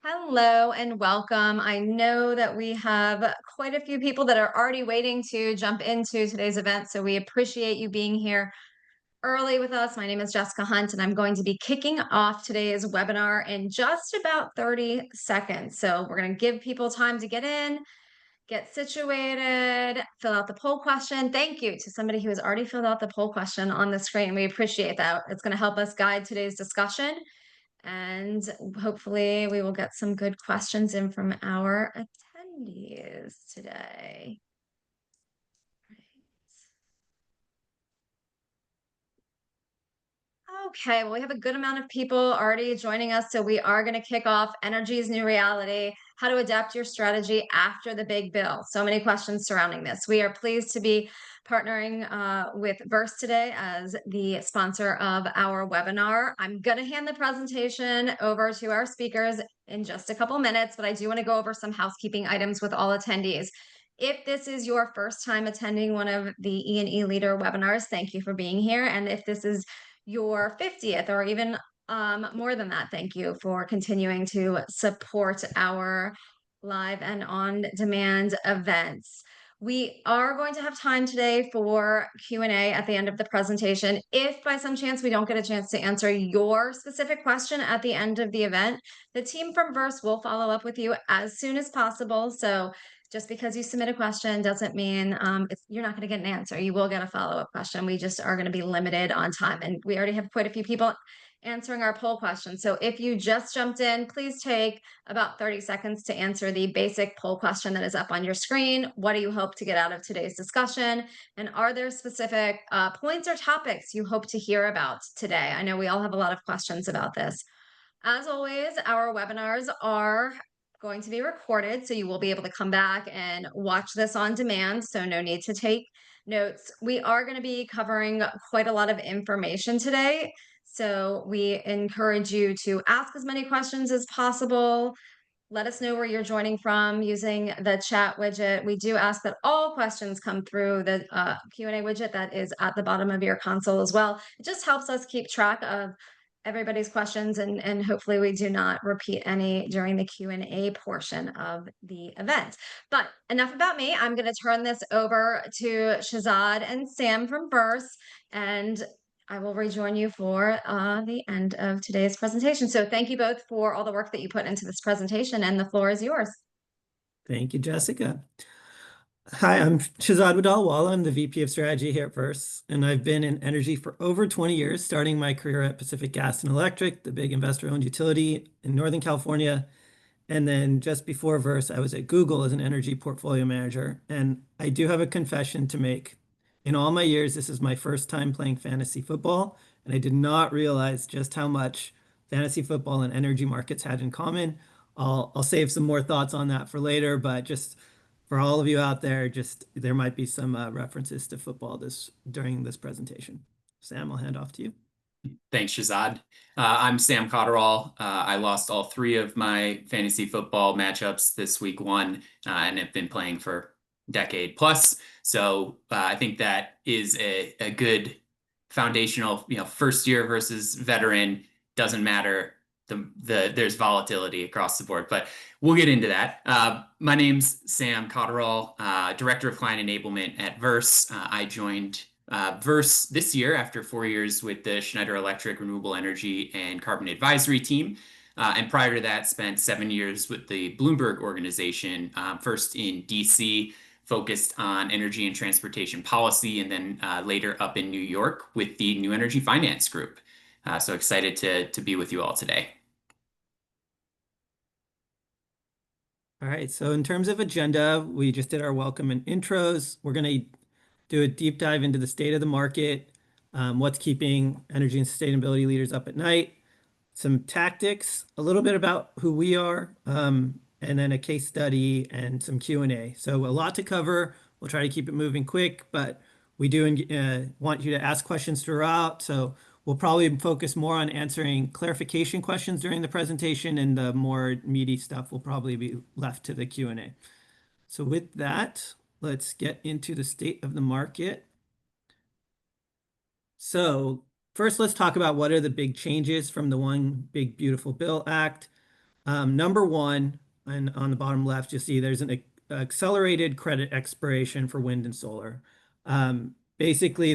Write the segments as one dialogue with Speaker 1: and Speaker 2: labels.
Speaker 1: Hello and welcome. I know that we have quite a few people that are already waiting to jump into today's event, so we appreciate you being here early with us. My name is Jessica Hunt, and I'm going to be kicking off today's webinar in just about 30 seconds. So we're going to give people time to get in, get situated, fill out the poll question. Thank you to somebody who has already filled out the poll question on the screen. We appreciate that. It's going to help us guide today's discussion. And hopefully we will get some good questions in from our attendees today. Okay, well, we have a good amount of people already joining us, so we are going to kick off Energy's New Reality, how to adapt your strategy after the big bill. So many questions surrounding this. We are pleased to be partnering with Verse today as the sponsor of our webinar. I'm going to hand the presentation over to our speakers in just a couple minutes, but I do want to go over some housekeeping items with all attendees. If this is your first time attending one of the E&E Leader webinars, thank you for being here. And if this is your 50th or even more than that, thank you for continuing to support our live and on-demand events. We are going to have time today for Q&A at the end of the presentation. If by some chance we don't get a chance to answer your specific question at the end of the event, the team from Verse will follow up with you as soon as possible. So just because you submit a question doesn't mean you're not going to get an answer. You will get a follow-up question. We just are going to be limited on time. And we already have quite a few people answering our poll question. So if you just jumped in, please take about 30 seconds to answer the basic poll question that is up on your screen. What do you hope to get out of today's discussion? And are there specific points or topics you hope to hear about today? I know we all have a lot of questions about this. As always, our webinars are going to be recorded, so you will be able to come back and watch this on demand, so no need to take notes. We are going to be covering quite a lot of information today, so we encourage you to ask as many questions as possible. Let us know where you're joining from using the chat widget. We do ask that all questions come through the Q&A widget that is at the bottom of your console as well. It just helps us keep track of everybody's questions, and hopefully we do not repeat any during the Q&A portion of the event. But enough about me. I'm going to turn this over to Shahzad and Sam from Verse, and I will rejoin you for the end of today's presentation. So thank you both for all the work that you put into this presentation, and the floor is yours.
Speaker 2: Thank you, Jessica. Hi, I'm Shahzad Wadalwala. I'm the VP of Strategy here at Verse, and I've been in energy for over 20 years, starting my career at Pacific Gas and Electric, the big investor-owned utility in Northern California. And then just before Verse, I was at Google as an energy portfolio manager. And I do have a confession to make. In all my years, this is my first time playing fantasy football, and I did not realize just how much fantasy football and energy markets had in common. I'll save some more thoughts on that for later, but just for all of you out there, just there might be some references to football during this presentation. Sam, I'll hand off to you.
Speaker 3: Thanks, Shahzad. I'm Sam Cotterall. I lost all 3 of my fantasy football matchups this week 1, and have been playing for a decade plus. So I think that is a good foundational, first year versus veteran, doesn't matter. There's volatility across the board, but we'll get into that. My name's Sam Cotterall, Director of Client Enablement at Verse. I joined Verse this year after 4 years with the Schneider Electric Renewable Energy and Carbon Advisory team. And prior to that, spent 7 years with the Bloomberg organization, first in DC, focused on energy and transportation policy, and then later up in New York with the New Energy Finance Group. So excited to be with you all today.
Speaker 2: All right, so in terms of agenda, we just did our welcome and intros. We're going to do a deep dive into the state of the market, what's keeping energy and sustainability leaders up at night, some tactics, a little bit about who we are, and then a case study and some Q&A. So a lot to cover. We'll try to keep it moving quick, but we do want you to ask questions throughout. So we'll probably focus more on answering clarification questions during the presentation, and the more meaty stuff will probably be left to the Q&A. So with that, let's get into the state of the market. So first, let's talk about what are the big changes from the One Big Beautiful Bill Act. Number one, and on the bottom left, you'll see there's an accelerated credit expiration for wind and solar. Basically,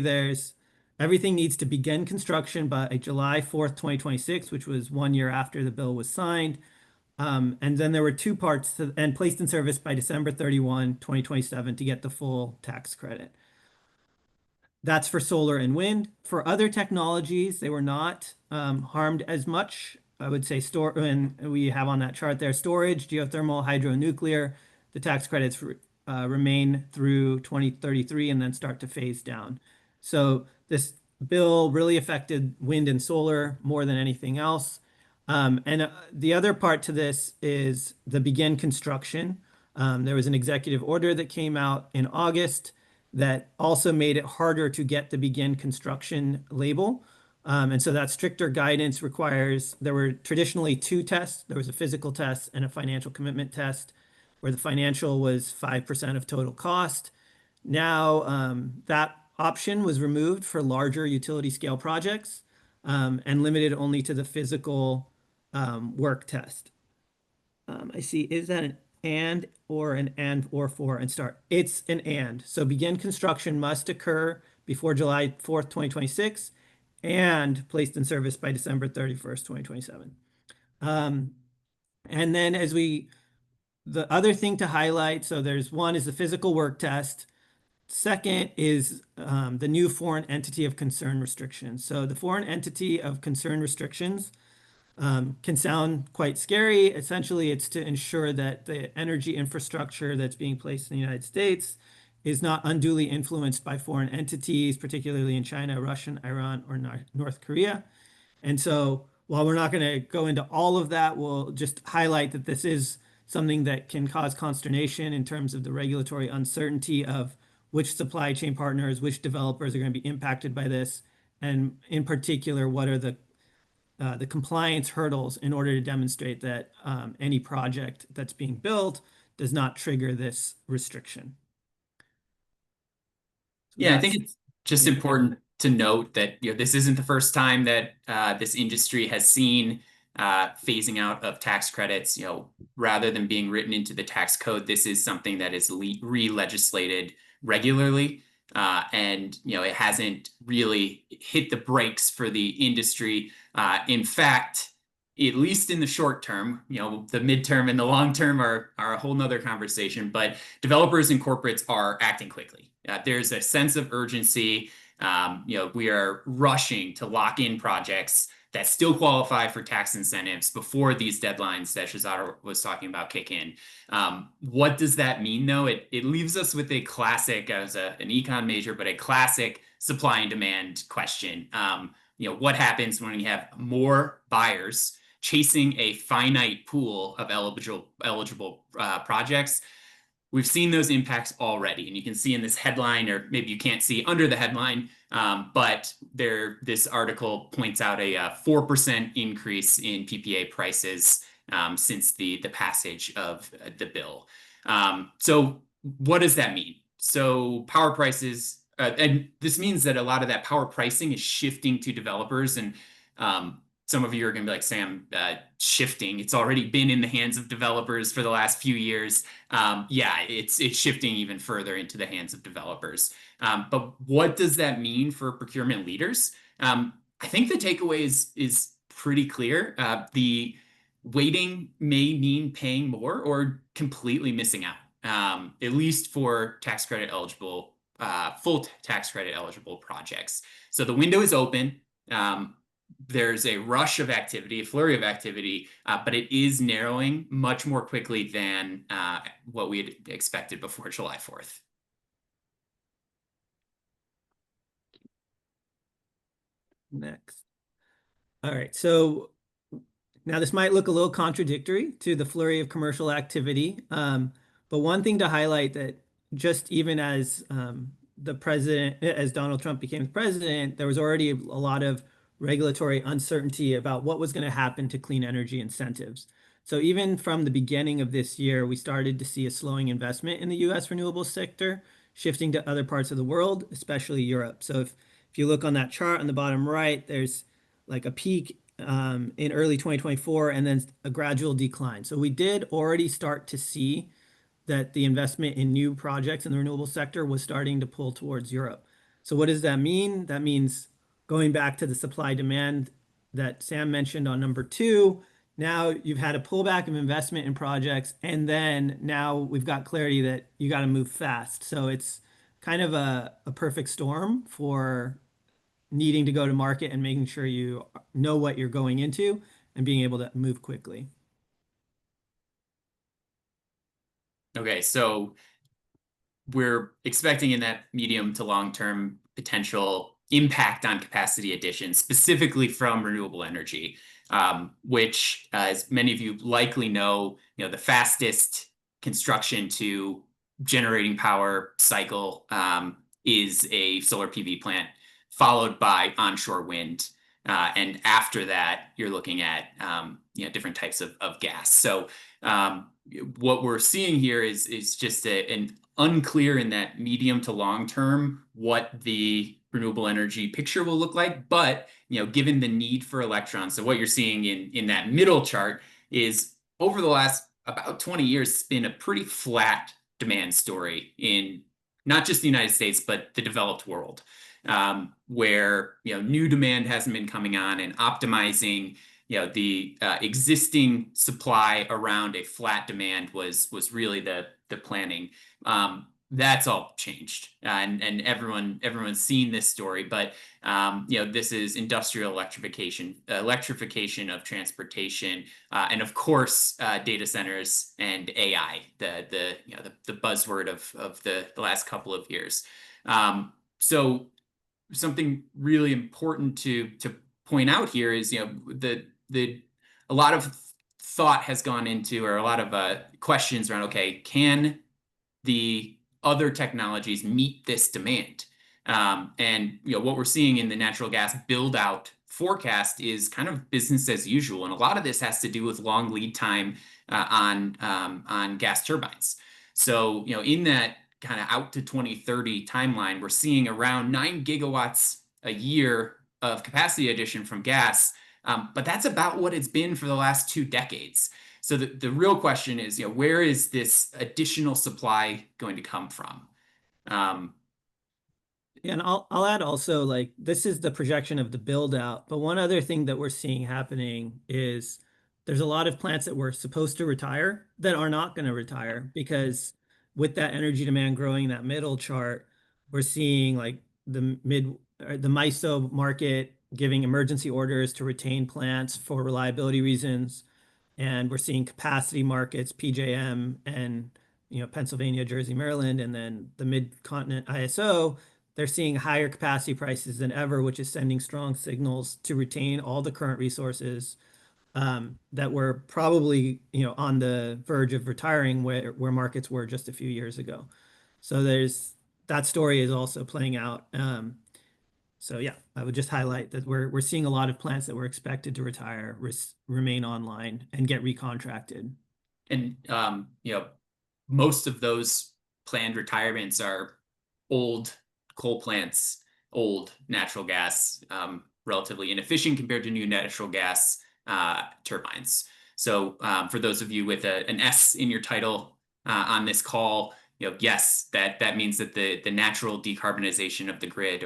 Speaker 2: everything needs to begin construction by July 4th, 2026, which was 1 year after the bill was signed. And then there were two parts and placed in service by December 31, 2027 to get the full tax credit. That's for solar and wind. For other technologies, they were not harmed as much. I would say and we have on that chart there, storage, geothermal, hydro, nuclear. The tax credits remain through 2033 and then start to phase down. So this bill really affected wind and solar more than anything else. And the other part to this is the begin construction. There was an executive order that came out in August that also made it harder to get the begin construction label. And so that stricter guidance requires, there were traditionally two tests. There was a physical test and a financial commitment test, where the financial was 5% of total cost. Now, that option was removed for larger utility scale projects and limited only to the physical work test. I see, is that an and or for and start? It's an and. So begin construction must occur before July 4th, 2026 and placed in service by December 31st, 2027. And then the other thing to highlight, so there's one is the physical work test. Second is the new foreign entity of concern restrictions. So the foreign entity of concern restrictions can sound quite scary. Essentially, it's to ensure that the energy infrastructure that's being placed in the United States is not unduly influenced by foreign entities, particularly in China, Russia, Iran, or North Korea. And so while we're not going to go into all of that, we'll just highlight that this is something that can cause consternation in terms of the regulatory uncertainty of which supply chain partners, which developers are going to be impacted by this, and in particular, what are the compliance hurdles in order to demonstrate that any project that's being built does not trigger this restriction.
Speaker 3: Yeah, I think it's just important to note that this isn't the first time that this industry has seen phasing out of tax credits. Rather than being written into the tax code, this is something that is re-legislated regularly. And it hasn't really hit the brakes for the industry. In fact, at least in the short term, the midterm and the long term are a whole nother conversation, but developers and corporates are acting quickly. There's a sense of urgency. We are rushing to lock in projects that still qualify for tax incentives before these deadlines that Shahzad was talking about kick in. What does that mean, though? It leaves us with a classic, as an econ major, but a classic supply and demand question. What happens when you have more buyers chasing a finite pool of eligible projects? We've seen those impacts already, and you can see in this headline, or maybe you can't see under the headline, but this article points out a 4% increase in PPA prices since the passage of the bill. So what does that mean? So power prices, and this means that a lot of that power pricing is shifting to developers, and some of you are going to be like, Sam, shifting. It's already been in the hands of developers for the last few years. Yeah, it's shifting even further into the hands of developers. But what does that mean for procurement leaders? I think the takeaway is pretty clear. The waiting may mean paying more or completely missing out, at least for tax credit eligible, full tax credit eligible projects. So the window is open. There's a rush of activity, a flurry of activity, but it is narrowing much more quickly than what we had expected before July 4th.
Speaker 2: Next. All right, so now this might look a little contradictory to the flurry of commercial activity, but one thing to highlight that just even as as Donald Trump became the president, there was already a lot of regulatory uncertainty about what was going to happen to clean energy incentives. So even from the beginning of this year, we started to see a slowing investment in the US renewables sector, shifting to other parts of the world, especially Europe. So if you look on that chart on the bottom right, there's like a peak in early 2024 and then a gradual decline. So we did already start to see that the investment in new projects in the renewable sector was starting to pull towards Europe. So what does that mean? That means going back to the supply demand that Sam mentioned on number two, now you've had a pullback of investment in projects, and then now we've got clarity that you got to move fast. So it's kind of a perfect storm for needing to go to market and making sure you know what you're going into and being able to move quickly.
Speaker 3: Okay, so we're expecting in that medium to long term potential impact on capacity addition, specifically from renewable energy, which, as many of you likely know, the fastest construction to generating power cycle is a solar PV plant, followed by onshore wind. And after that, you're looking at different types of gas. So what we're seeing here is just an unclear in that medium to long term what the renewable energy picture will look like. But given the need for electrons, so what you're seeing in that middle chart is over the last about 20 years, it's been a pretty flat demand story in not just the United States, but the developed world, where new demand hasn't been coming on, and optimizing the existing supply around a flat demand was really the planning. That's all changed, and everyone's seen this story. But this is industrial electrification of transportation, and of course data centers and AI, the buzzword of the last couple of years. So something really important to point out here is a lot of thought has gone into, or a lot of questions around, okay, can the other technologies meet this demand? And what we're seeing in the natural gas build out forecast is kind of business as usual, and a lot of this has to do with long lead time on gas turbines. So in that kind of out to 2030 timeline, we're seeing around 9 gigawatts a year of capacity addition from gas, but that's about what it's been for the last 2 decades. So the real question is, where is this additional supply going to come from?
Speaker 2: And I'll add also, like, this is the projection of the build out, but one other thing that we're seeing happening is there's a lot of plants that were supposed to retire that are not going to retire, because with that energy demand growing in that middle chart, we're seeing like the MISO market giving emergency orders to retain plants for reliability reasons. And we're seeing capacity markets, PJM and Pennsylvania, Jersey, Maryland, and then the Mid-Continent ISO. They're seeing higher capacity prices than ever, which is sending strong signals to retain all the current resources that were probably on the verge of retiring, where markets were just a few years ago. So that story is also playing out. So yeah, I would just highlight that we're seeing a lot of plants that were expected to retire remain online and get recontracted.
Speaker 3: And most of those planned retirements are old coal plants, old natural gas, relatively inefficient compared to new natural gas turbines. So for those of you with an S in your title on this call, yes, that means that the natural decarbonization of the grid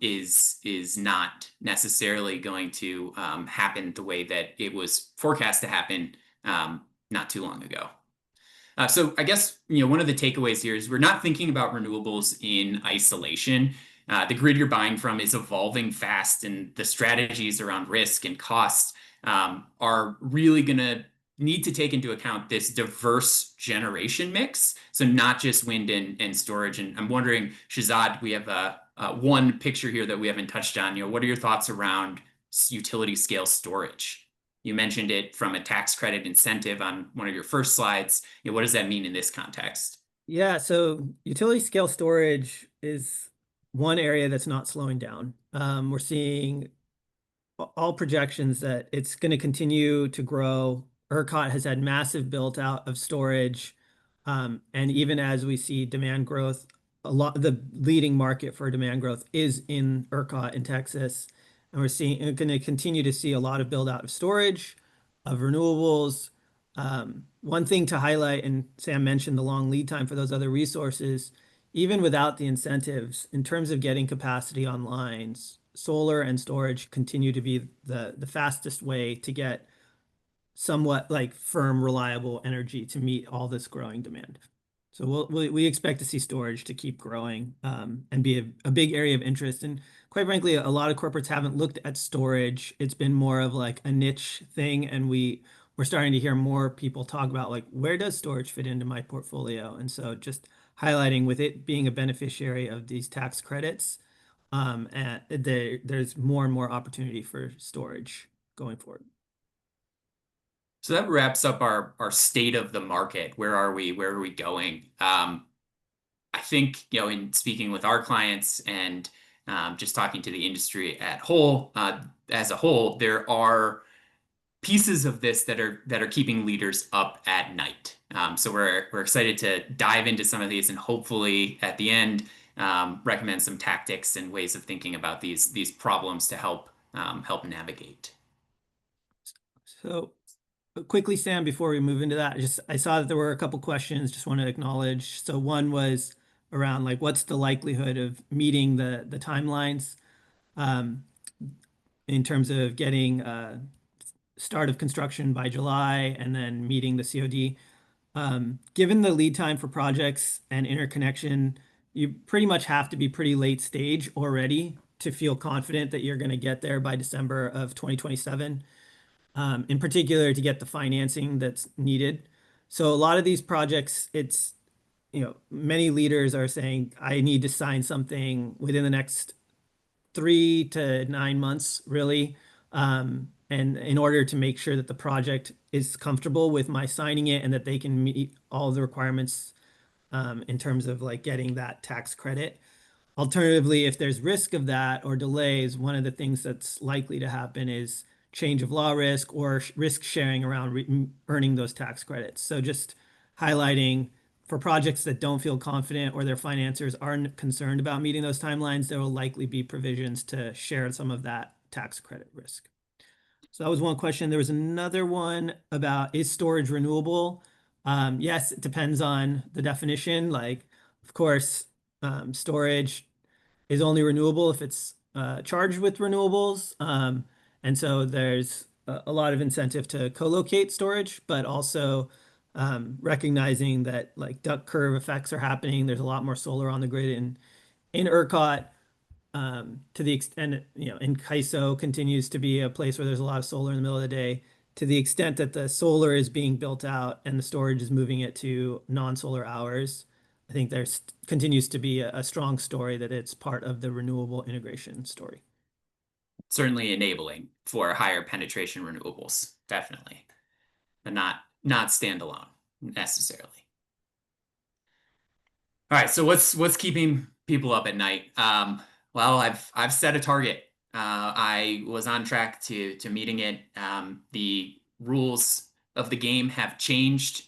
Speaker 3: is not necessarily going to happen the way that it was forecast to happen not too long ago. So I guess one of the takeaways here is we're not thinking about renewables in isolation. The grid you're buying from is evolving fast, and the strategies around risk and cost are really going to need to take into account this diverse generation mix. So not just wind and storage. And I'm wondering, Shahzad, we have one picture here that we haven't touched on. What are your thoughts around utility scale storage? You mentioned it from a tax credit incentive on one of your first slides. What does that mean in this context?
Speaker 2: Yeah, so utility scale storage is one area that's not slowing down. We're seeing all projections that it's going to continue to grow. ERCOT has had massive build out of storage. And even as we see demand growth, the leading market for demand growth is in ERCOT in Texas. and we're going to continue to see a lot of build out of storage, of renewables. One thing to highlight, and Sam mentioned the long lead time for those other resources, even without the incentives, in terms of getting capacity online, solar and storage continue to be the fastest way to get somewhat like firm, reliable energy to meet all this growing demand. So we expect to see storage to keep growing and be a big area of interest. And quite frankly, a lot of corporates haven't looked at storage. It's been more of like a niche thing, and we're starting to hear more people talk about like, where does storage fit into my portfolio? And so just highlighting with it being a beneficiary of these tax credits, and there's more and more opportunity for storage going forward.
Speaker 3: So that wraps up our state of the market. Where are we? Where are we going? I think, in speaking with our clients and just talking to the industry as a whole, there are pieces of this that are keeping leaders up at night. So we're excited to dive into some of these and hopefully at the end recommend some tactics and ways of thinking about these problems to help navigate.
Speaker 2: So quickly, Sam, before we move into that, I saw that there were a couple questions, just want to acknowledge. So one was around like what's the likelihood of meeting the timelines in terms of getting start of construction by July and then meeting the COD. Given the lead time for projects and interconnection, you pretty much have to be pretty late stage already to feel confident that you're going to get there by December of 2027. In particular to get the financing that's needed. So a lot of these projects, many leaders are saying, I need to sign something within the next 3 to 9 months, really. And in order to make sure that the project is comfortable with my signing it and that they can meet all the requirements in terms of like getting that tax credit. Alternatively, if there's risk of that or delays, one of the things that's likely to happen is change of law risk or risk sharing around earning those tax credits. So just highlighting for projects that don't feel confident or their financiers aren't concerned about meeting those timelines, there will likely be provisions to share some of that tax credit risk. So that was one question. There was another one about, is storage renewable? Yes, it depends on the definition. Like, of course, storage is only renewable if it's charged with renewables. And so there's a lot of incentive to co-locate storage, but also recognizing that like duck curve effects are happening. There's a lot more solar on the grid in ERCOT. To the extent, in CAISO continues to be a place where there's a lot of solar in the middle of the day. To the extent that the solar is being built out and the storage is moving it to non-solar hours, I think there's continues to be a strong story that it's part of the renewable integration story.
Speaker 3: Certainly enabling for higher penetration renewables, definitely, but not standalone necessarily. All right, so what's keeping people up at night? Well, I've set a target. I was on track to meeting it. The rules of the game have changed.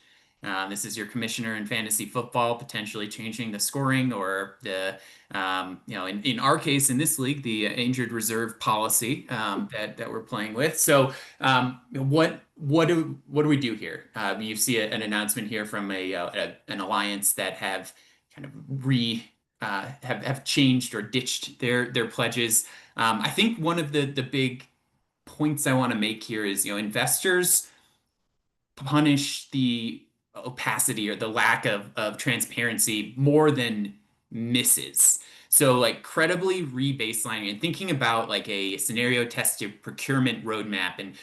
Speaker 3: This is your commissioner in fantasy football potentially changing the scoring or the in our case in this league the injured reserve policy that we're playing with. So what do we do here? You see an announcement here from an alliance that have kind of have changed or ditched their pledges. I think one of the big points I want to make here is investors punish the opacity or the lack of transparency more than misses. So like credibly rebaselining and thinking about like a scenario tested procurement roadmap and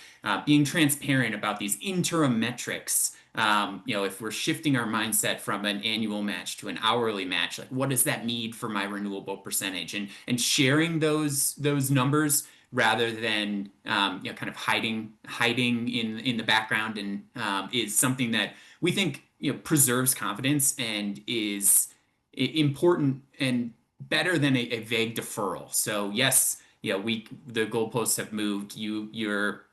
Speaker 3: being transparent about these interim metrics. If we're shifting our mindset from an annual match to an hourly match, like what does that mean for my renewable percentage and sharing those numbers rather than kind of hiding in the background and is something that we think preserves confidence and is important and better than a vague deferral. So yes, the goalposts have moved. You're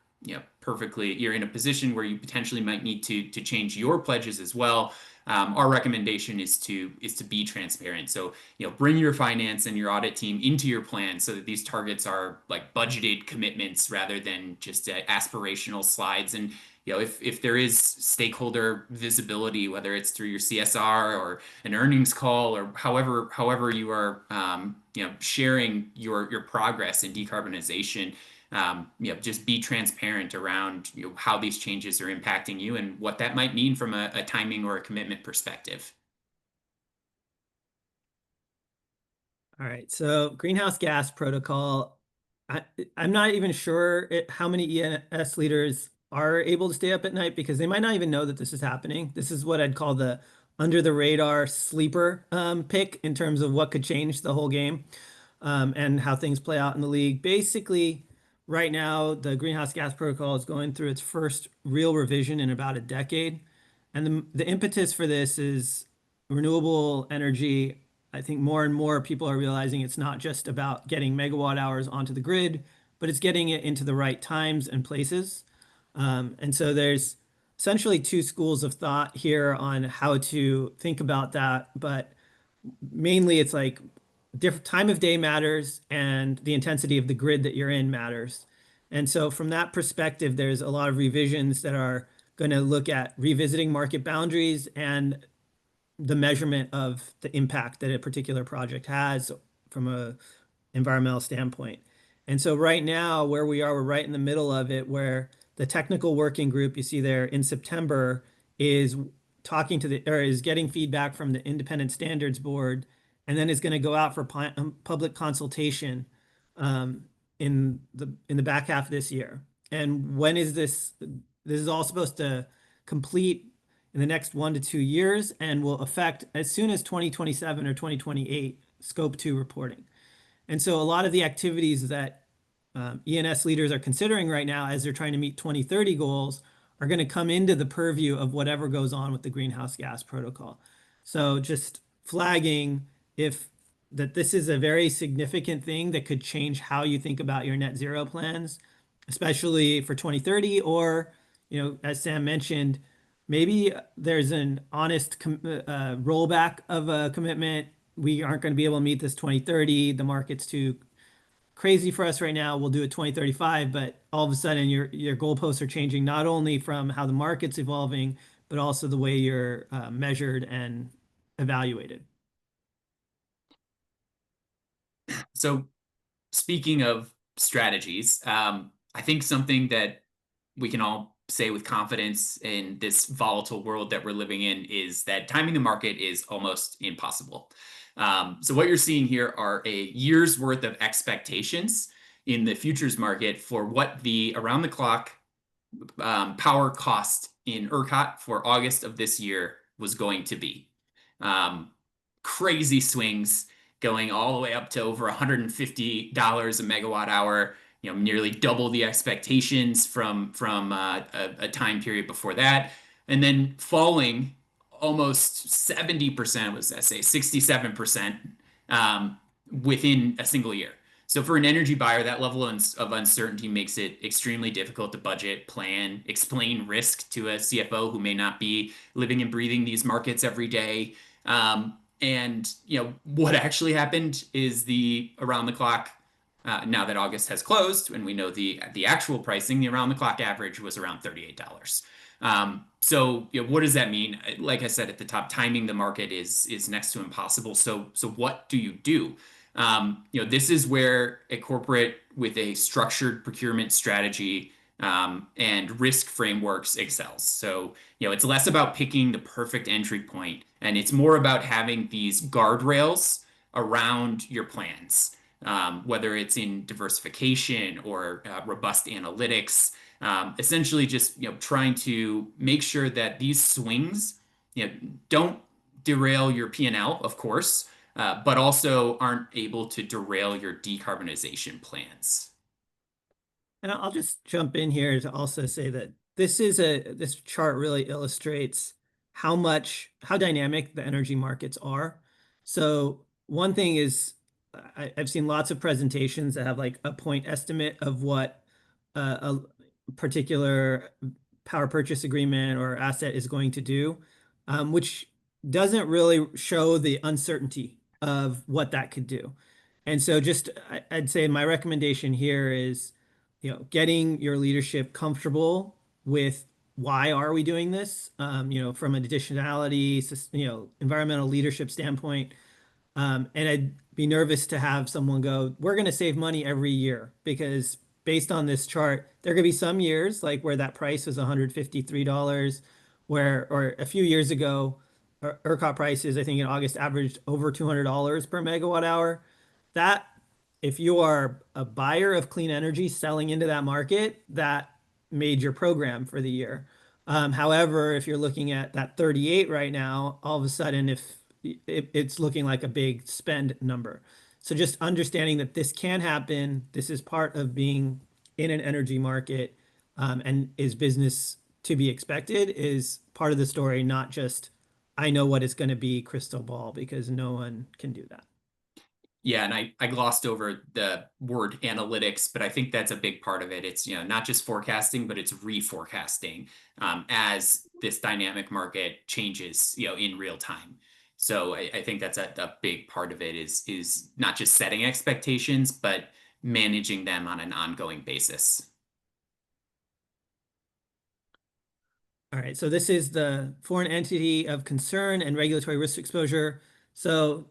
Speaker 3: perfectly you're in a position where you potentially might need to change your pledges as well. our recommendation is to be transparent. So, bring your finance and your audit team into your plan so that these targets are like budgeted commitments rather than just aspirational slides. And if there is stakeholder visibility, whether it's through your CSR or an earnings call or however you are sharing your progress in decarbonization, just be transparent around how these changes are impacting you and what that might mean from a timing or a commitment perspective.
Speaker 2: All right, so greenhouse gas protocol. I'm not even sure how many ENS leaders are able to stay up at night because they might not even know that this is happening. This is what I'd call the under the radar sleeper pick in terms of what could change the whole game and how things play out in the league. Basically, right now, the greenhouse gas protocol is going through its first real revision in about a decade. And the impetus for this is renewable energy. I think more and more people are realizing it's not just about getting megawatt hours onto the grid, but it's getting it into the right times and places. And so there's essentially two schools of thought here on how to think about that. But mainly it's like different time of day matters and the intensity of the grid that you're in matters. And so from that perspective, there's a lot of revisions that are going to look at revisiting market boundaries and the measurement of the impact that a particular project has from a environmental standpoint. And so right now, where we are, we're right in the middle of it, where the technical working group you see there in September is talking to or is getting feedback from the Independent Standards Board, and then is going to go out for public consultation in the back half of this year. And when is this? This is all supposed to complete in the next 1 to 2 years and will affect as soon as 2027 or 2028 Scope 2 reporting. And so a lot of the activities that ENS leaders are considering right now as they're trying to meet 2030 goals are going to come into the purview of whatever goes on with the greenhouse gas protocol. So just flagging that this is a very significant thing that could change how you think about your net zero plans, especially for 2030, or, as Sam mentioned, maybe there's an honest rollback of a commitment. We aren't going to be able to meet this 2030. The market's too crazy for us right now. We'll do it 2035, but all of a sudden your goalposts are changing not only from how the market's evolving, but also the way you're measured and evaluated.
Speaker 3: So speaking of strategies, I think something that we can all say with confidence in this volatile world that we're living in is that timing the market is almost impossible. So what you're seeing here are a year's worth of expectations in the futures market for what the around the clock power cost in ERCOT for August of this year was going to be. Crazy swings going all the way up to over $150 a megawatt hour, nearly double the expectations from a time period before that, and then falling almost 70%, was I say 67% within a single year. So for an energy buyer, that level of uncertainty makes it extremely difficult to budget, plan, explain risk to a CFO who may not be living and breathing these markets every day. And what actually happened is the around the clock. Now that August has closed, and we know the actual pricing, the around the clock average was around $38. So what does that mean? Like I said at the top, timing the market is next to impossible. So what do you do? This is where a corporate with a structured procurement strategy and risk frameworks excels. So it's less about picking the perfect entry point, and it's more about having these guardrails around your plans. Whether it's in diversification or robust analytics, essentially just trying to make sure that these swings don't derail your P&L, of course, but also aren't able to derail your decarbonization plans.
Speaker 2: And I'll just jump in here to also say that this chart really illustrates how dynamic the energy markets are. So one thing is I've seen lots of presentations that have like a point estimate of what a particular power purchase agreement or asset is going to do, which doesn't really show the uncertainty of what that could do. And so I'd say my recommendation here is, getting your leadership comfortable with why are we doing this? From an additionality, environmental leadership standpoint. And I'd be nervous to have someone go, we're going to save money every year because based on this chart, there could be some years like where that price was $153, or a few years ago, ERCOT prices, I think in August averaged over $200 per megawatt hour. That, if you are a buyer of clean energy selling into that market, that made your program for the year. However, if you're looking at that 38 right now, all of a sudden, if it's looking like a big spend number. So just understanding that this can happen, this is part of being in an energy market, and is business to be expected is part of the story, not just I know what it's going to be crystal ball, because no one can do that.
Speaker 3: Yeah, and I glossed over the word analytics, but I think that's a big part of it. It's, not just forecasting, but it's reforecasting as this dynamic market changes, in real time. So I think that's a big part of it is not just setting expectations, but managing them on an ongoing basis.
Speaker 2: All right, so this is the foreign entity of concern and regulatory risk exposure. So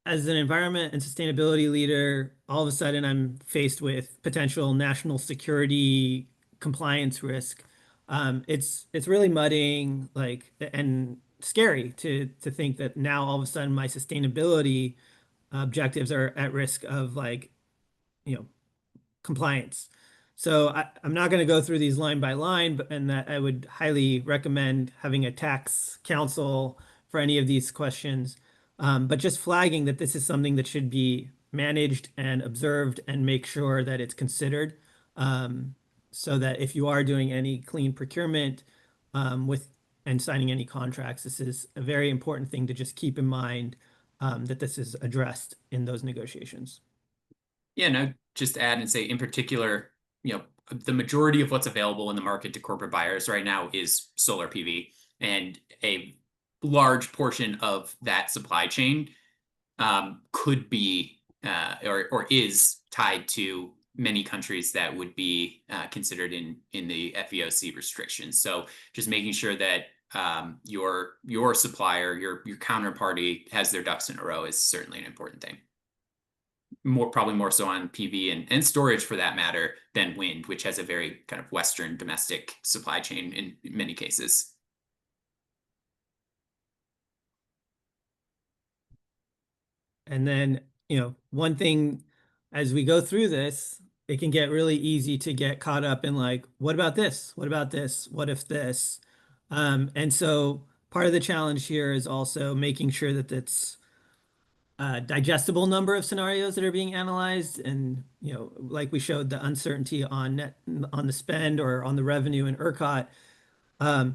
Speaker 2: as an environment and sustainability leader, all of a sudden I'm faced with potential national security compliance risk. It's really muddying, like, and scary to think that now all of a sudden my sustainability objectives are at risk of, like, you know, compliance. So I'm not going to go through these line by line, and that I would highly recommend having a tax counsel for any of these questions. But just flagging that this is something that should be managed and observed and make sure that it's considered. So that if you are doing any clean procurement with and signing any contracts, this is a very important thing to just keep in mind, that this is addressed in those negotiations.
Speaker 3: Yeah, and I'd just add and say in particular, the majority of what's available in the market to corporate buyers right now is solar PV, and a large portion of that supply chain could be or is tied to many countries that would be considered in the FEOC restrictions. So just making sure that your supplier, your counterparty has their ducks in a row is certainly an important thing. Probably more so on PV and storage for that matter than wind, which has a very kind of Western domestic supply chain in many cases.
Speaker 2: And then, one thing as we go through this, it can get really easy to get caught up in, like, what about this? What about this? What if this? And so part of the challenge here is also making sure that it's a digestible number of scenarios that are being analyzed. And, like we showed the uncertainty on the spend or on the revenue in ERCOT,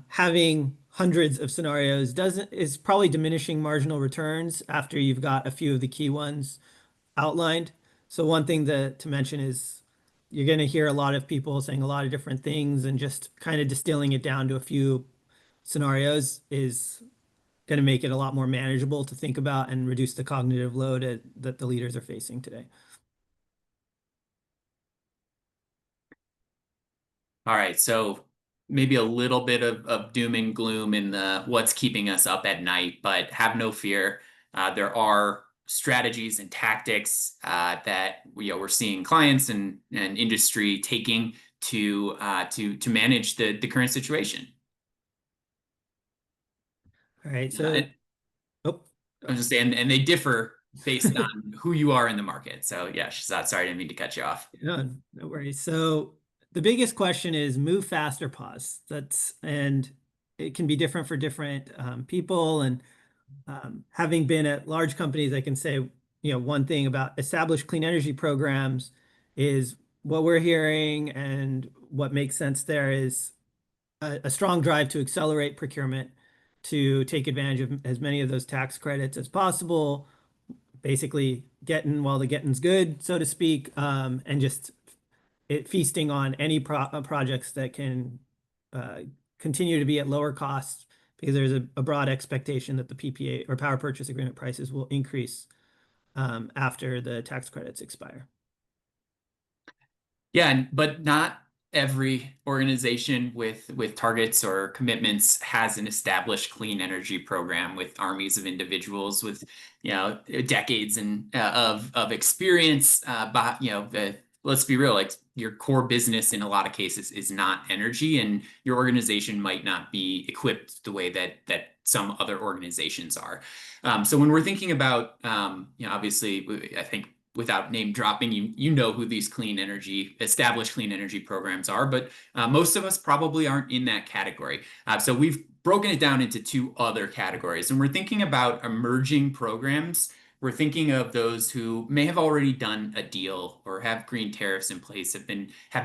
Speaker 2: having hundreds of scenarios is probably diminishing marginal returns after you've got a few of the key ones outlined. So one thing to mention is you're going to hear a lot of people saying a lot of different things, and just kind of distilling it down to a few scenarios is going to make it a lot more manageable to think about and reduce the cognitive load that the leaders are facing today.
Speaker 3: All right, so maybe a little bit of doom and gloom in the what's keeping us up at night, but have no fear. There are strategies and tactics that we're seeing clients and industry taking to manage the current situation.
Speaker 2: All right, so
Speaker 3: I was just saying, and they differ based on who you are in the market. So yeah, Shahzad, sorry, I didn't mean to cut you off.
Speaker 2: no worries. So the biggest question is move fast or pause. And it can be different for different people. And having been at large companies, I can say, one thing about established clean energy programs is what we're hearing, and what makes sense there is a strong drive to accelerate procurement, to take advantage of as many of those tax credits as possible, basically getting while the getting's good, so to speak, and just feasting on any projects that can continue to be at lower costs because there's a broad expectation that the PPA or power purchase agreement prices will increase after the tax credits expire.
Speaker 3: Yeah, but not every organization with targets or commitments has an established clean energy program with armies of individuals with decades of experience. But let's be real, like your core business in a lot of cases is not energy, and your organization might not be equipped the way that some other organizations are. So when we're thinking about, obviously, I think without name dropping, you know who these established clean energy programs are, but most of us probably aren't in that category. So we've broken it down into two other categories, and we're thinking about emerging programs. We're thinking of those who may have already done a deal or have green tariffs in place, have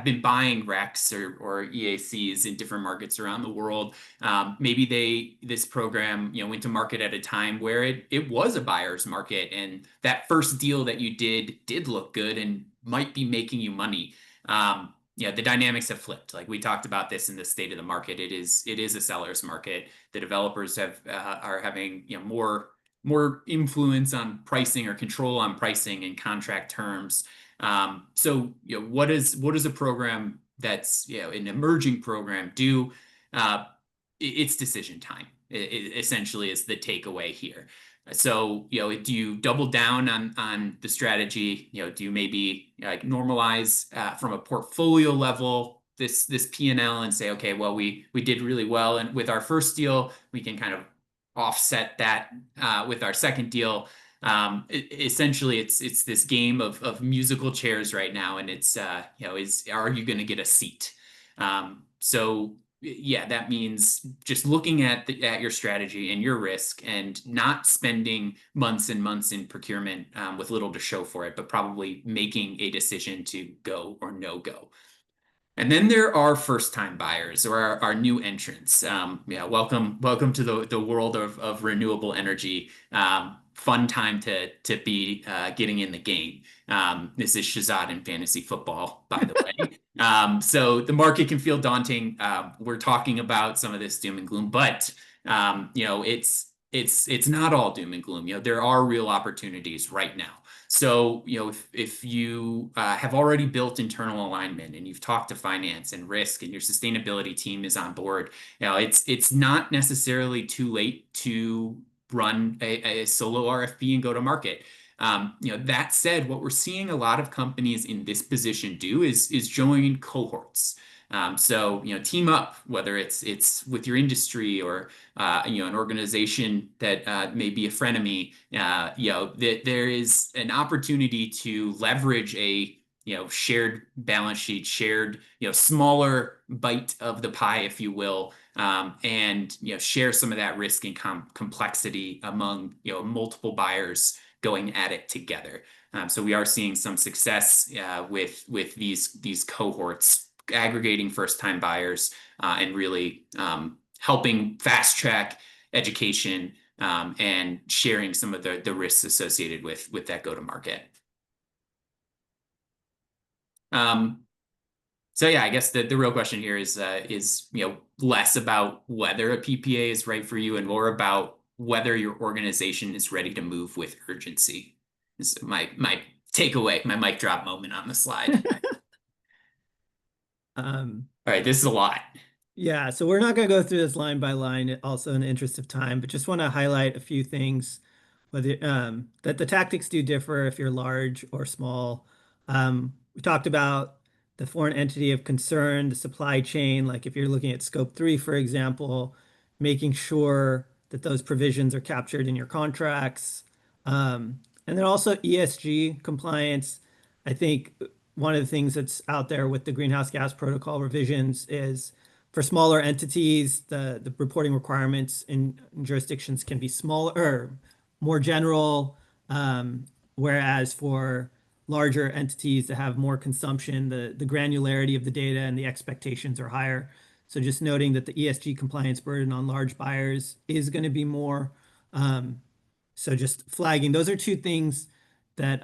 Speaker 3: been buying RECs or EACs in different markets around the world. Maybe this program went to market at a time where it was a buyer's market, and that first deal that you did look good and might be making you money. The dynamics have flipped. Like we talked about this in the state of the market. It is a seller's market. The developers are having more influence on pricing or control on pricing and contract terms. So what does a program that's an emerging program do? It's decision time. It essentially is the takeaway here. So do you double down on the strategy? Do you maybe like normalize from a portfolio level this P&L and say, okay, well we did really well, and with our first deal we can kind of offset that with our second deal. Essentially, it's this game of musical chairs right now, and it's are you going to get a seat? So yeah, that means just looking at your strategy and your risk, and not spending months and months in procurement with little to show for it, but probably making a decision to go or no go. And then there are first-time buyers or our new entrants. Welcome to the world of renewable energy. Fun time to be getting in the game. This is Shahzad in fantasy football, by the way. So the market can feel daunting. We're talking about some of this doom and gloom, but it's not all doom and gloom. There are real opportunities right now. So, if you have already built internal alignment and you've talked to finance and risk and your sustainability team is on board, it's not necessarily too late to run a solo RFP and go to market. That said, what we're seeing a lot of companies in this position do is join cohorts. So team up, whether it's with your industry or an organization that may be a frenemy. That there is an opportunity to leverage a shared balance sheet, shared smaller bite of the pie, if you will, and share some of that risk and complexity among multiple buyers going at it together. So we are seeing some success with these cohorts aggregating first-time buyers and really helping fast track education and sharing some of the risks associated with that go-to-market. So yeah, I guess the real question here is less about whether a PPA is right for you and more about whether your organization is ready to move with urgency. This is my takeaway, my mic drop moment on the slide. All right, this is a lot.
Speaker 2: Yeah, so we're not going to go through this line by line, also in the interest of time, but just want to highlight a few things, whether that the tactics do differ if you're large or small. We talked about the foreign entity of concern, the supply chain, like if you're looking at scope 3, for example, making sure that those provisions are captured in your contracts. And then also ESG compliance. I think one of the things that's out there with the greenhouse gas protocol revisions is for smaller entities, the reporting requirements in jurisdictions can be smaller or more general, whereas for larger entities that have more consumption, the granularity of the data and the expectations are higher. So just noting that the ESG compliance burden on large buyers is going to be more. So just flagging, those are two things that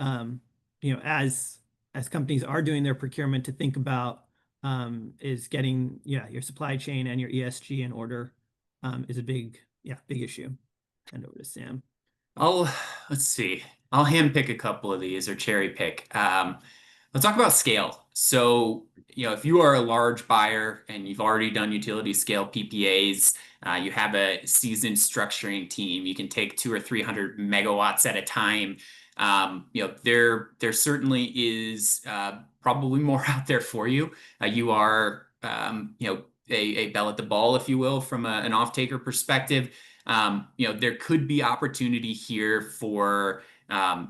Speaker 2: as companies are doing their procurement to think about is getting your supply chain and your ESG in order is a big issue. Hand over to Sam.
Speaker 3: Let's see. I'll handpick a couple of these or cherry pick. Let's talk about scale. So, if you are a large buyer and you've already done utility scale PPAs, you have a seasoned structuring team, you can take 200 or 300 megawatts at a time. There certainly is probably more out there for you. You are, a bell at the ball, if you will, from an off-taker perspective. There could be opportunity here for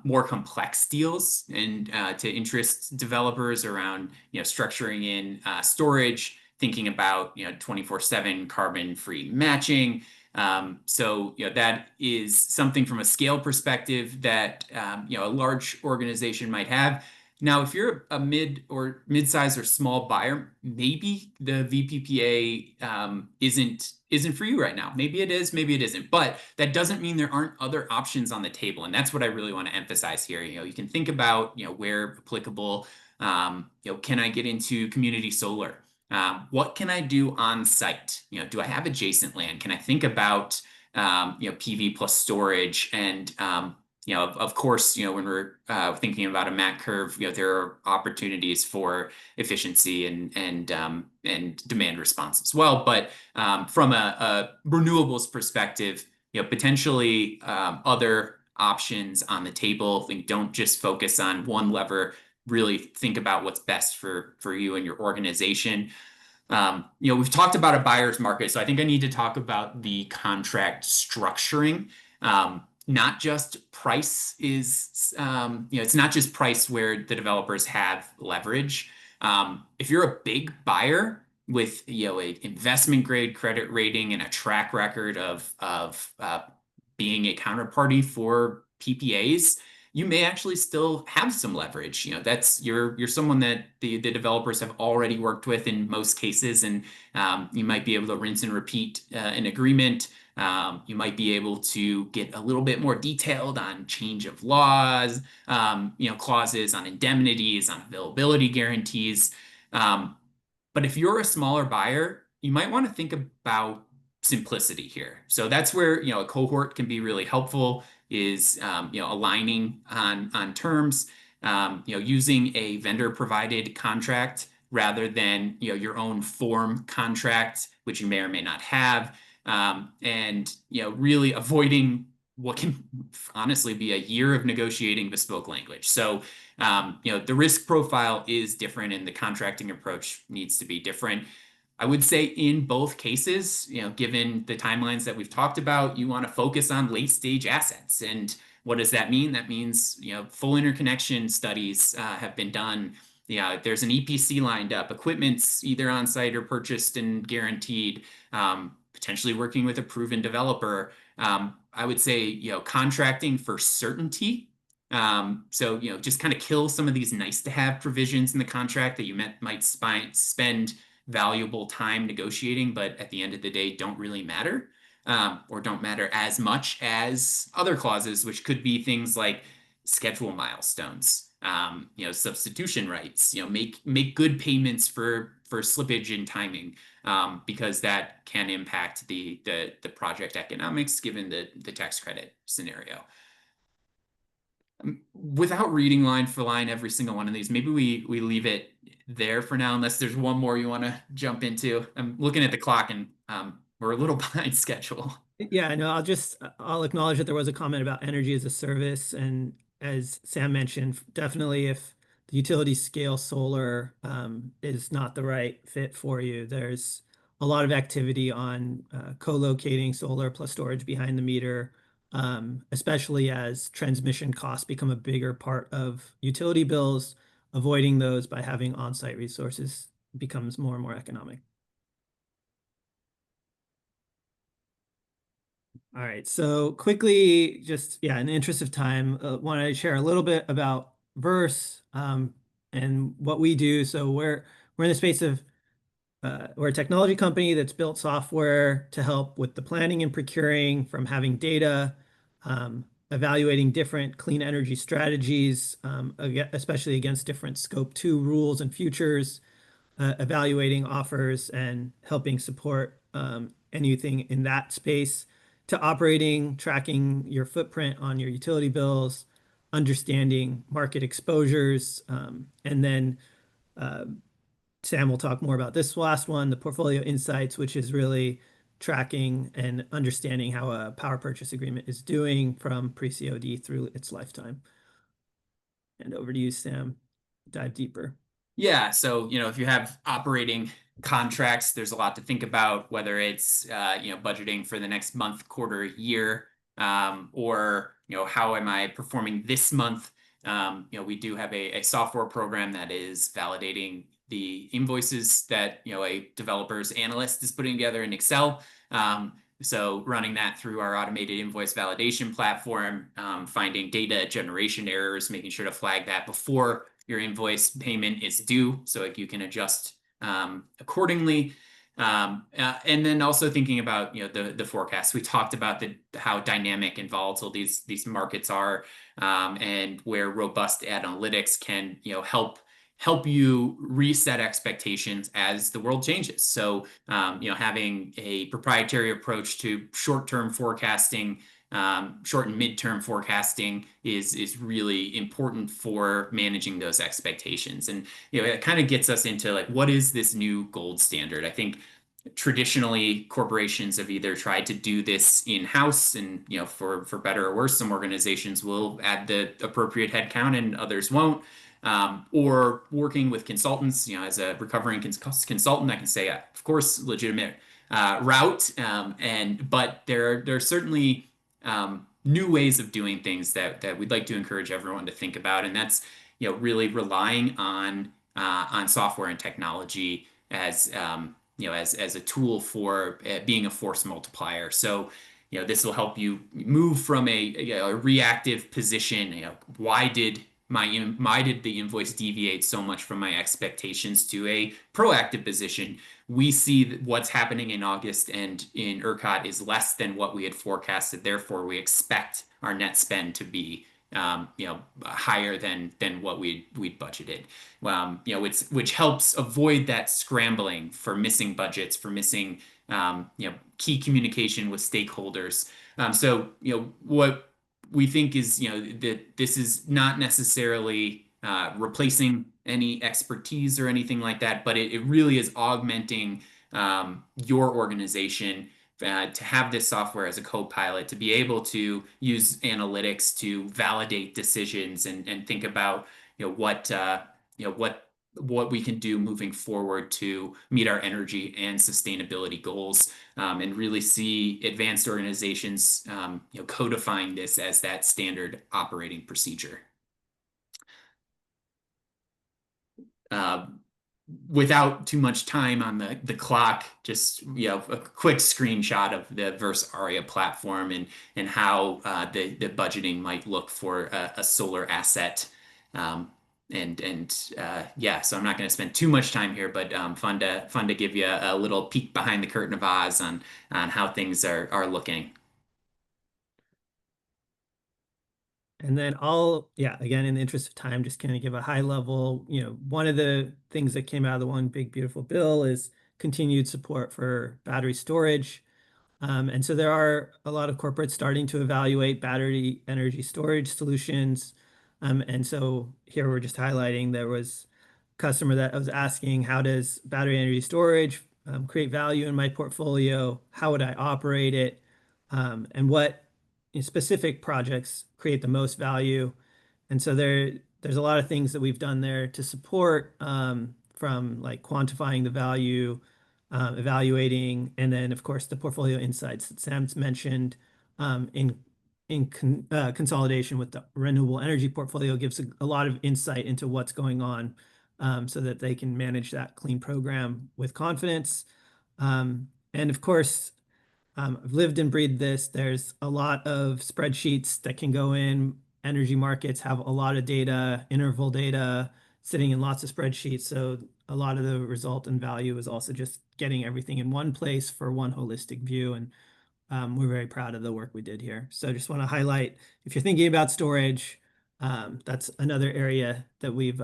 Speaker 3: more complex deals and to interest developers around structuring in storage, thinking about 24/7 carbon-free matching. So that is something from a scale perspective that a large organization might have. Now, if you're a mid-size or small buyer, maybe the VPPA isn't for you right now. Maybe it is, maybe it isn't. But that doesn't mean there aren't other options on the table, and that's what I really want to emphasize here. You can think about where applicable. Can I get into community solar? What can I do on site? Do I have adjacent land? Can I think about PV plus storage and of course, when we're thinking about a MAC curve, there are opportunities for efficiency and demand response as well. But from a renewables perspective, potentially other options on the table. Don't just focus on one lever. Really think about what's best for you and your organization. We've talked about a buyer's market, so I think I need to talk about the contract structuring. Not just price is, it's not just price where the developers have leverage. If you're a big buyer with, a investment grade credit rating and a track record of being a counterparty for PPAs, you may actually still have some leverage. That's you're someone that the developers have already worked with in most cases, and you might be able to rinse and repeat an agreement. You might be able to get a little bit more detailed on change of laws, clauses on indemnities, on availability guarantees. But if you're a smaller buyer, you might want to think about simplicity here. So that's where a cohort can be really helpful. Is aligning on terms, using a vendor provided contract rather than your own form contract, which you may or may not have. And really avoiding what can honestly be a year of negotiating bespoke language. So the risk profile is different and the contracting approach needs to be different. I would say in both cases, given the timelines that we've talked about, you want to focus on late stage assets. And what does that mean? That means full interconnection studies have been done. There's an EPC lined up, equipment's either on site or purchased and guaranteed, potentially working with a proven developer. I would say, contracting for certainty. So, just kind of kill some of these nice to have provisions in the contract that you might spend valuable time negotiating, but at the end of the day, don't really matter, or don't matter as much as other clauses, which could be things like schedule milestones, substitution rights, make good payments for slippage in timing, because that can impact the project economics given the tax credit scenario. Without reading line for line every single one of these, maybe we leave it there for now, unless there's one more you want to jump into. I'm looking at the clock and we're a little behind schedule.
Speaker 2: Yeah, no, I'll acknowledge that there was a comment about energy as a service, and as Sam mentioned, definitely if the utility scale solar is not the right fit for you, there's a lot of activity on co-locating solar plus storage behind the meter, especially as transmission costs become a bigger part of utility bills. Avoiding those by having on-site resources becomes more and more economic. All right, so quickly, just in the interest of time, want to share a little bit about Verse and what we do. So we're in the space of we're a technology company that's built software to help with the planning and procuring, from having data, evaluating different clean energy strategies, especially against different Scope 2 rules and futures, evaluating offers and helping support anything in that space, to operating, tracking your footprint on your utility bills, understanding market exposures, and then Sam will talk more about this last one, the portfolio insights, which is really tracking and understanding how a power purchase agreement is doing from pre-COD through its lifetime. And over to you, Sam. Dive deeper.
Speaker 3: Yeah, so if you have operating contracts, there's a lot to think about, whether it's budgeting for the next month, quarter, year, or how am I performing this month? We do have a software program that is validating the invoices that a developer's analyst is putting together in Excel. So running that through our automated invoice validation platform, finding data generation errors, making sure to flag that before your invoice payment is due, so you can adjust accordingly. And then also thinking about the forecast. We talked about how dynamic and volatile these markets are, and where robust analytics can help you reset expectations as the world changes. So having a proprietary approach to short-term forecasting, short and mid-term forecasting is really important for managing those expectations. And it kind of gets us into what is this new gold standard? I think traditionally corporations have either tried to do this in-house, and for better or worse, some organizations will add the appropriate headcount and others won't. Or working with consultants, as a recovering consultant, I can say, of course, legitimate route. But there are certainly new ways of doing things that we'd like to encourage everyone to think about, and that's really relying on software and technology as as a tool for being a force multiplier. So this will help you move from a reactive position. Why did the invoice deviate so much from my expectations, to a proactive position? We see what's happening in August and in ERCOT is less than what we had forecasted. Therefore, we expect our net spend to be higher than what we'd budgeted. Which helps avoid that scrambling for missing budgets, for missing key communication with stakeholders. So what we think is that this is not necessarily replacing any expertise or anything like that, but it really is augmenting your organization to have this software as a co-pilot, to be able to use analytics to validate decisions and think about what we can do moving forward to meet our energy and sustainability goals, and really see advanced organizations codifying this as that standard operating procedure. Without too much time on the clock, just a quick screenshot of the Verse-Aria platform and how the budgeting might look for a solar asset. Yeah, so I'm not going to spend too much time here, but fun to give you a little peek behind the curtain of Oz on how things are looking.
Speaker 2: And then again, in the interest of time, just kind of give a high level, one of the things that came out of the One Big Beautiful Bill is continued support for battery storage. And so there are a lot of corporates starting to evaluate battery energy storage solutions. And so here we're just highlighting, there was a customer that was asking, how does battery energy storage create value in my portfolio? How would I operate it? And what specific projects create the most value? And so there's a lot of things that we've done there to support, from quantifying the value, evaluating, and then of course the portfolio insights that Sam's mentioned, consolidation with the renewable energy portfolio gives a lot of insight into what's going on, so that they can manage that clean program with confidence. And of course, I've lived and breathed this. There's a lot of spreadsheets that can go in. Energy markets have a lot of data, interval data, sitting in lots of spreadsheets. So a lot of the result and value is also just getting everything in one place for one holistic view. And we're very proud of the work we did here. So I just want to highlight, if you're thinking about storage, that's another area that we've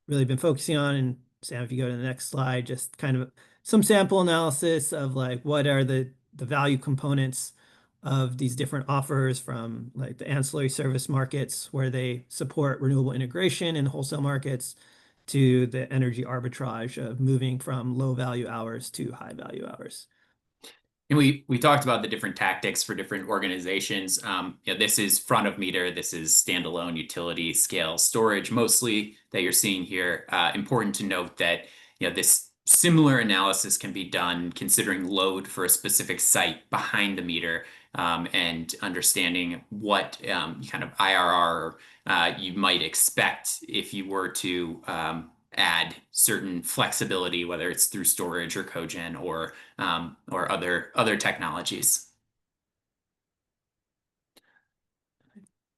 Speaker 2: really been focusing on. And Sam, if you go to the next slide, just kind of some sample analysis of like what are the value components of these different offers from like the ancillary service markets where they support renewable integration in wholesale markets to the energy arbitrage of moving from low value hours to high value hours.
Speaker 3: And we talked about the different tactics for different organizations. This is front of meter. This is standalone utility scale storage, mostly that you're seeing here. Important to note that this similar analysis can be done considering load for a specific site behind the meter, and understanding what kind of IRR you might expect if you were to add certain flexibility, whether it's through storage or cogen or other technologies.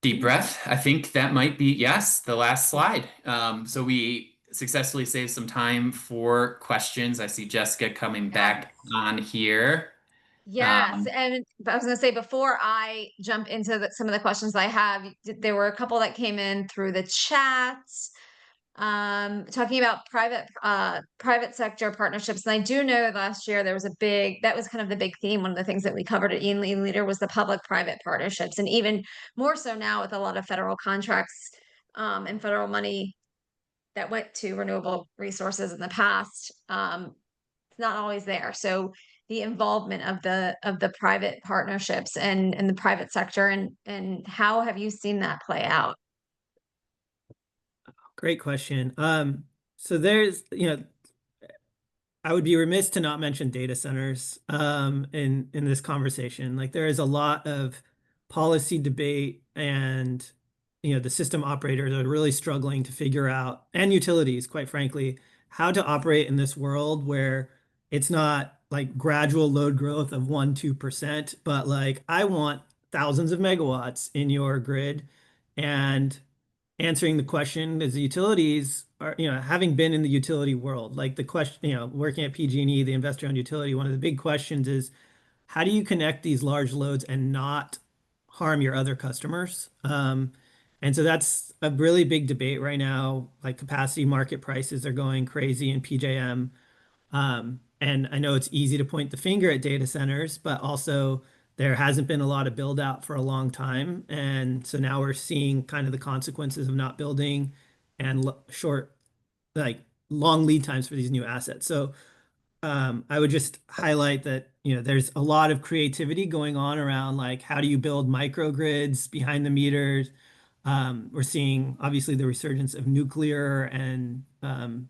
Speaker 3: Deep breath. I think that might be, yes, the last slide. So we successfully saved some time for questions. I see Jessica coming back on here.
Speaker 1: Yes, and I was going to say before I jump into some of the questions I have, there were a couple that came in through the chat, talking about private sector partnerships. And I do know last year there was that was kind of the big theme. One of the things that we covered at Lean Leader was the public-private partnerships, and even more so now with a lot of federal contracts and federal money that went to renewable resources in the past. It's not always there. So the involvement of the private partnerships and the private sector, and how have you seen that play out?
Speaker 2: Great question. So there's, I would be remiss to not mention data centers in this conversation. Like there is a lot of policy debate, and the system operators are really struggling to figure out, and utilities, quite frankly, how to operate in this world where it's not like gradual load growth of 1-2%, but like I want thousands of megawatts in your grid. And answering the question is the utilities are, having been in the utility world, like the question, working at PG&E, the investor-owned utility, one of the big questions is how do you connect these large loads and not harm your other customers? And so that's a really big debate right now. Like capacity market prices are going crazy in PJM. And I know it's easy to point the finger at data centers, but also there hasn't been a lot of build out for a long time. And so now we're seeing kind of the consequences of not building and like long lead times for these new assets. So I would just highlight that, there's a lot of creativity going on around like how do you build microgrids behind the meters. We're seeing obviously the resurgence of nuclear, and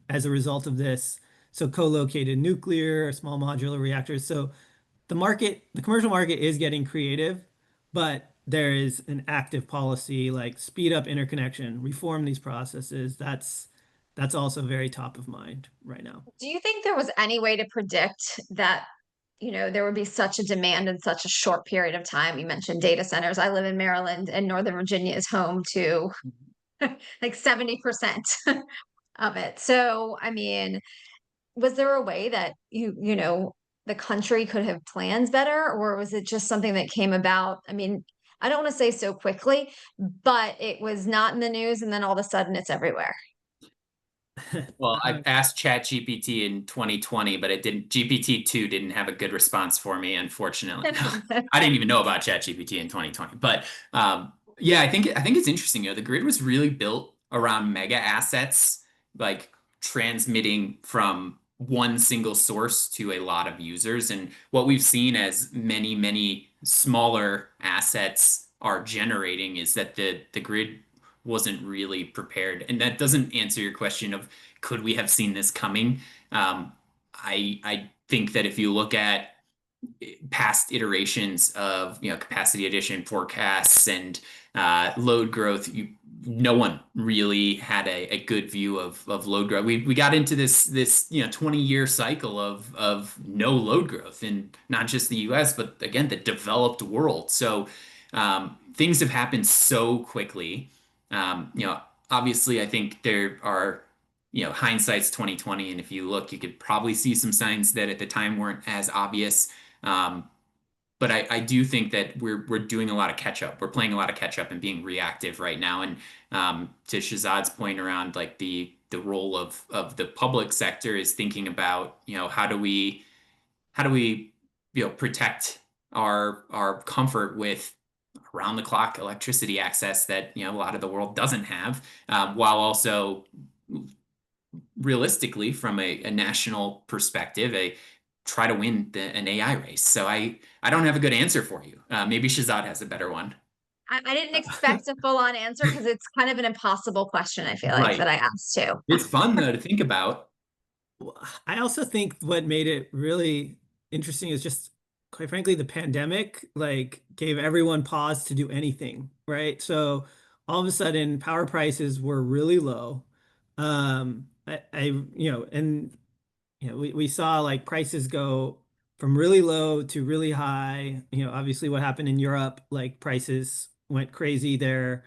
Speaker 2: as a result of this, so co-located nuclear, small modular reactors. So the commercial market is getting creative, but there is an active policy like speed up interconnection, reform these processes. That's also very top of mind right now.
Speaker 1: Do you think there was any way to predict that, there would be such a demand in such a short period of time? You mentioned data centers. I live in Maryland, and Northern Virginia is home to like 70% of it. So, I mean, was there a way that the country could have planned better, or was it just something that came about? I mean, I don't want to say so quickly, but it was not in the news, and then all of a sudden it's everywhere.
Speaker 3: Well, I asked ChatGPT in 2020, but GPT-2 didn't have a good response for me, unfortunately. I didn't even know about ChatGPT in 2020. But yeah, I think it's interesting. The grid was really built around mega assets, like transmitting from one single source to a lot of users. And what we've seen as many, many smaller assets are generating is that the grid wasn't really prepared. And that doesn't answer your question of could we have seen this coming? I think that if you look at past iterations of capacity addition forecasts and load growth, no one really had a good view of load growth. We got into this 20-year cycle of no load growth in not just the US, but again the developed world. So things have happened so quickly. Obviously, I think there are, hindsight's 2020, and if you look, you could probably see some signs that at the time weren't as obvious. But I do think that we're doing a lot of catch up. We're playing a lot of catch up and being reactive right now. And to Shahzad's point around like the the role of the public sector is thinking about, how do we protect our comfort with around the clock electricity access that a lot of the world doesn't have, while also realistically from a national perspective, try to win an AI race. So I don't have a good answer for you. Maybe Shazad has a better one.
Speaker 1: I didn't expect a full-on answer because it's kind of an impossible question, I feel like, that
Speaker 3: Right.
Speaker 1: I asked too.
Speaker 3: It's fun though to think about.
Speaker 2: Well, I also think what made it really interesting is just, quite frankly, the pandemic like gave everyone pause to do anything, right? So all of a sudden, power prices were really low. And we saw like prices go from really low to really high. Obviously what happened in Europe, like prices went crazy there,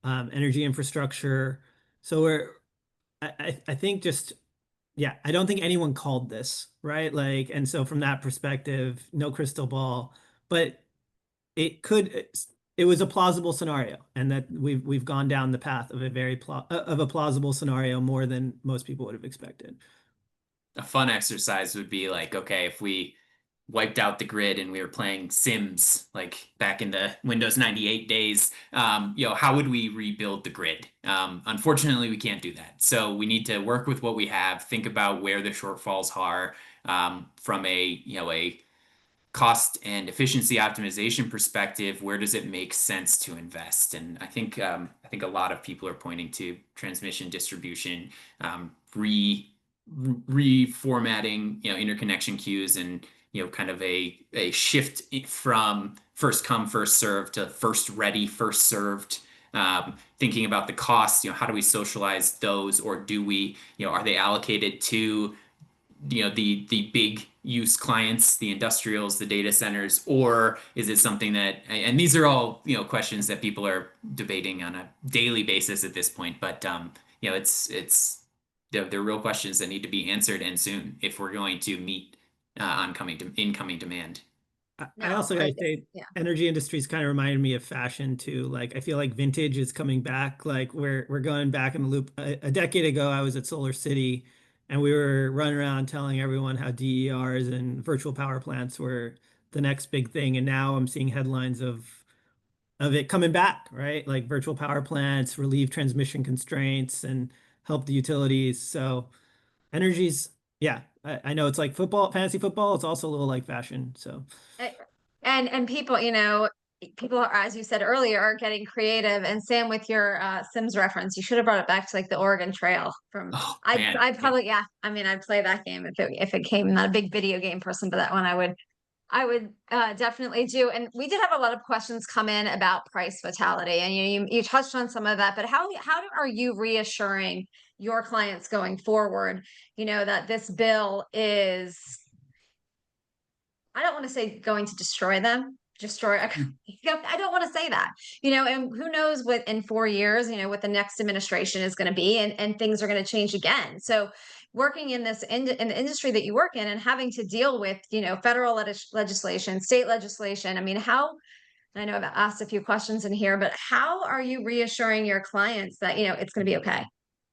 Speaker 2: energy infrastructure. So I think just, yeah, I don't think anyone called this, right? Like, and so from that perspective, no crystal ball, but it was a plausible scenario, and that we've gone down the path of a plausible scenario more than most people would have expected.
Speaker 3: A fun exercise would be like, okay, if we wiped out the grid and we were playing Sims like back in the Windows 98 days, how would we rebuild the grid? Unfortunately, we can't do that. So we need to work with what we have, think about where the shortfalls are, from a cost and efficiency optimization perspective. Where does it make sense to invest? And I think a lot of people are pointing to transmission distribution, reformatting, interconnection queues, and kind of a shift from first come first served to first ready first served. Thinking about the costs, how do we socialize those, or do we, are they allocated to the big use clients, the industrials, the data centers, or is it something that, and these are all questions that people are debating on a daily basis at this point, but it's they're real questions that need to be answered, and soon, if we're going to meet incoming demand.
Speaker 2: I
Speaker 1: No,
Speaker 2: also gotta say,
Speaker 1: yeah.
Speaker 2: energy industries kind of reminded me of fashion too. Like I feel like vintage is coming back. Like we're going back in the loop. A decade ago, I was at Solar City, and we were running around telling everyone how DERs and virtual power plants were the next big thing. And now I'm seeing headlines of it coming back, right? Like virtual power plants relieve transmission constraints and help the utilities. So energy's, yeah, I know it's like football, fantasy football. It's also a little like fashion. So.
Speaker 1: Eh, and people, people are, as you said earlier, are getting creative. And Sam, with your Sims reference, you should have brought it back to like the Oregon Trail from
Speaker 3: Oh
Speaker 1: I
Speaker 3: man,
Speaker 1: I
Speaker 3: yeah.
Speaker 1: probably, yeah, I mean, I'd play that game if it came. I'm not a big video game person, but that one I would definitely do. And we did have a lot of questions come in about price fatality, and you touched on some of that. But are you reassuring your clients going forward, that this bill is, I don't want to say going to destroy them, I don't want to say that, and who knows what in 4 years, what the next administration is going to be, and things are going to change again. So working in in the industry that you work in and having to deal with, federal legislation, state legislation. I mean, I know I've asked a few questions in here, but how are you reassuring your clients that, it's going to be okay?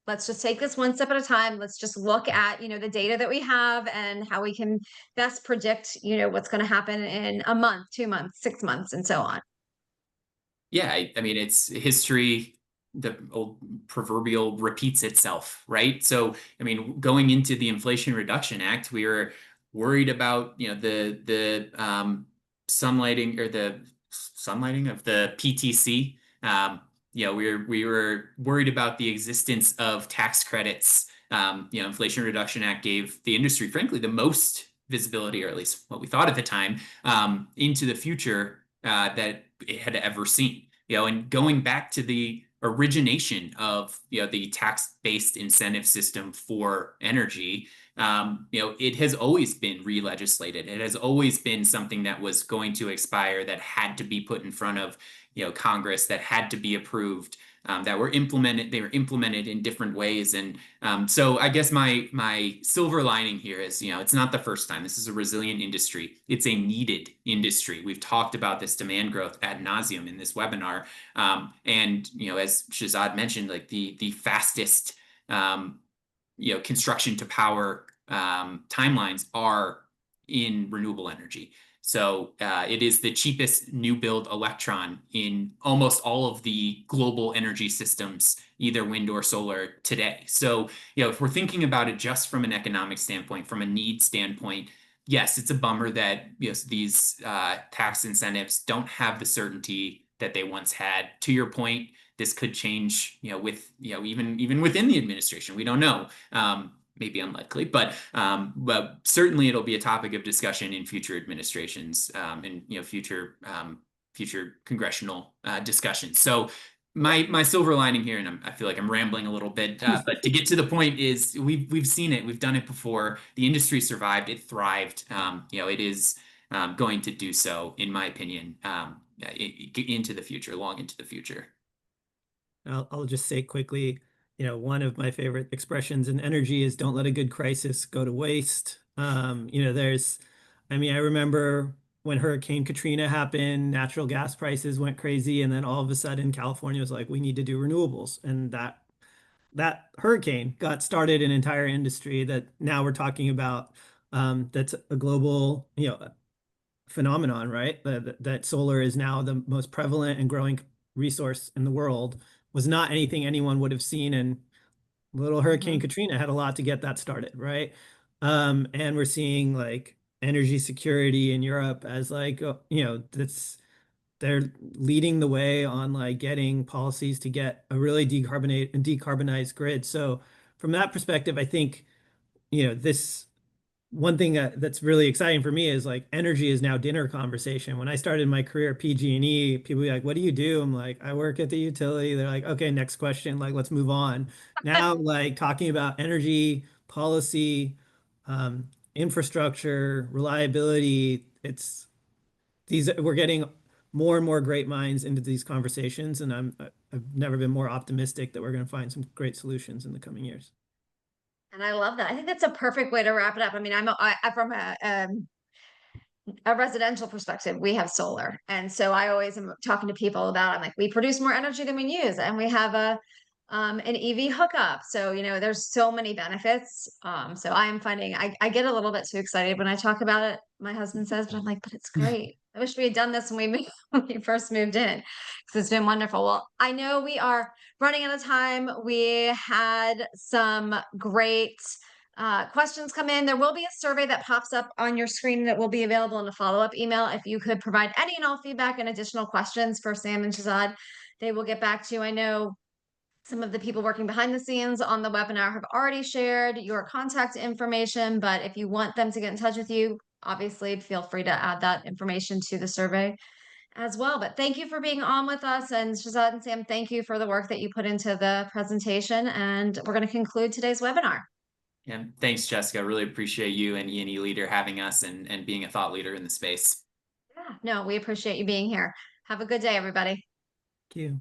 Speaker 1: Let's just take this one step at a time. Let's just look at, the data that we have and how we can best predict, what's going to happen in a month, 2 months, 6 months, and so on.
Speaker 3: Yeah, I mean, it's history, the old proverbial repeats itself, right? So, I mean, going into the Inflation Reduction Act, we were worried about, the sunlighting, or the sunlighting of the PTC. We were worried about the existence of tax credits. Inflation Reduction Act gave the industry, frankly, the most visibility, or at least what we thought at the time, into the future that it had ever seen. And going back to the origination of the tax-based incentive system for energy, it has always been re-legislated. It has always been something that was going to expire, that had to be put in front of Congress, that had to be approved, that were implemented. They were implemented in different ways, and so I guess my silver lining here is, it's not the first time. This is a resilient industry. It's a needed industry. We've talked about this demand growth ad nauseum in this webinar, and as Shazad mentioned, like the fastest construction to power timelines are in renewable energy. So it is the cheapest new build electron in almost all of the global energy systems, either wind or solar today. So, if we're thinking about it just from an economic standpoint, from a need standpoint, yes, it's a bummer that these tax incentives don't have the certainty that they once had. To your point, this could change, with even within the administration. We don't know. Maybe unlikely, but certainly it'll be a topic of discussion in future administrations and future congressional discussions. So my silver lining here, and I feel like I'm rambling a little bit, but to get to the point is we've seen it, we've done it before. The industry survived, it thrived. It is going to do so, in my opinion, into the future, long into the future.
Speaker 2: I'll just say quickly, one of my favorite expressions in energy is don't let a good crisis go to waste. I remember when Hurricane Katrina happened, natural gas prices went crazy, and then all of a sudden California was like, we need to do renewables. And that hurricane got started an entire industry that now we're talking about, that's a global, phenomenon, right? That solar is now the most prevalent and growing resource in the world. Was not anything anyone would have seen, and little Hurricane Katrina had a lot to get that started, right? And we're seeing like energy security in Europe as like, they're leading the way on like getting policies to get a really decarbonized grid. So from that perspective, I think, this one thing that's really exciting for me is like energy is now dinner conversation. When I started my career at PG&E, people were like, what do you do? I'm like, I work at the utility. They're like, okay, next question. Like, let's move on. Now, like talking about energy policy, infrastructure, reliability, we're getting more and more great minds into these conversations. And I've never been more optimistic that we're going to find some great solutions in the coming years.
Speaker 1: And I love that. I think that's a perfect way to wrap it up. I mean, I'm from a residential perspective, we have solar. And so I always am talking to people about, I'm like, we produce more energy than we use, and we have an EV hookup. So, there's so many benefits. So I am finding, I get a little bit too excited when I talk about it. My husband says, but I'm like, but it's great. I wish we had done this when when we first moved in, because it's been wonderful. Well, I know we are running out of time. We had some great questions come in. There will be a survey that pops up on your screen that will be available in a follow-up email. If you could provide any and all feedback and additional questions for Sam and Shahzad, they will get back to you. I know some of the people working behind the scenes on the webinar have already shared your contact information, but if you want them to get in touch with you, obviously feel free to add that information to the survey as well. But thank you for being on with us. And Shahzad and Sam, thank you for the work that you put into the presentation. And we're going to conclude today's webinar.
Speaker 3: Yeah, thanks, Jessica. Really appreciate you and E&E Leader having us and being a thought leader in the space.
Speaker 1: Yeah, no, we appreciate you being here. Have a good day, everybody.
Speaker 2: Thank you.